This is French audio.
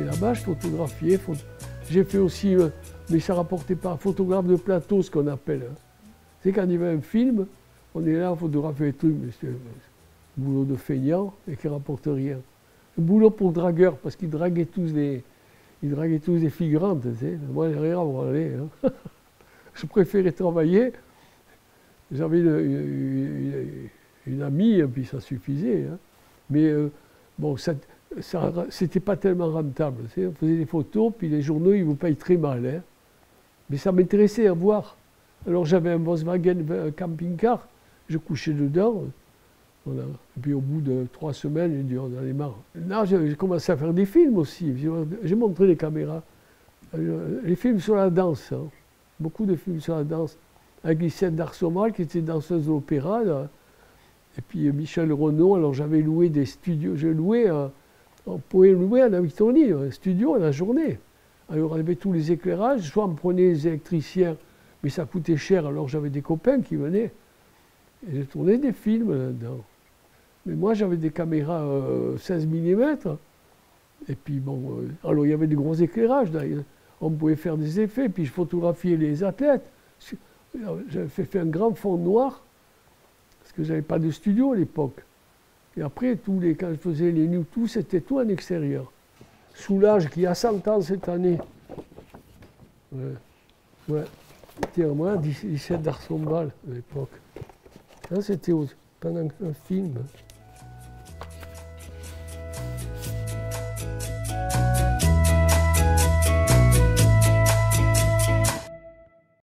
j'étais là-bas, je photographiais. J'ai fait aussi, mais ça ne rapportait pas, photographe de plateau, ce qu'on appelle. Hein. C'est quand il y avait un film, on est là, on photographie les trucs, mais c'est un boulot de feignant et qui ne rapporte rien. Un boulot pour dragueur, parce qu'ils draguaient tous les figurantes. Tu sais. Moi, j'ai rien à branler. Hein. Je préférais travailler. J'avais une amie, et puis ça suffisait. Hein. Mais bon, c'était pas tellement rentable. Tu sais. On faisait des photos, puis les journaux, ils vous payent très mal. Hein. Mais ça m'intéressait à voir. Alors j'avais un Volkswagen camping-car, je couchais dedans. Voilà. Et puis au bout de 3 semaines, j'ai dit, on en est marre. Là, j'ai commencé à faire des films aussi. J'ai montré les caméras. Les films sur la danse. Hein. Beaucoup de films sur la danse. Avec Lisette d'Arsomal, qui était danseuse d'opéra. Et puis Michel Renaud. Alors j'avais loué des studios. On pouvait louer à Victonie, un studio à la journée. Alors on avait tous les éclairages. Soit on prenait les électriciens, mais ça coûtait cher. Alors j'avais des copains qui venaient. Et j'ai tourné des films là-dedans. Mais moi, j'avais des caméras 16 mm. Et puis, bon, alors il y avait des gros éclairages. On pouvait faire des effets. Puis je photographiais les athlètes. J'avais fait un grand fond noir, parce que je n'avais pas de studio à l'époque. Et après, quand je faisais les nuits, c'était tout en extérieur. Soulage, qui a 100 ans cette année. Ouais. C'était moi, 17 d'Arsombal à l'époque. Ça, c'était pendant un film.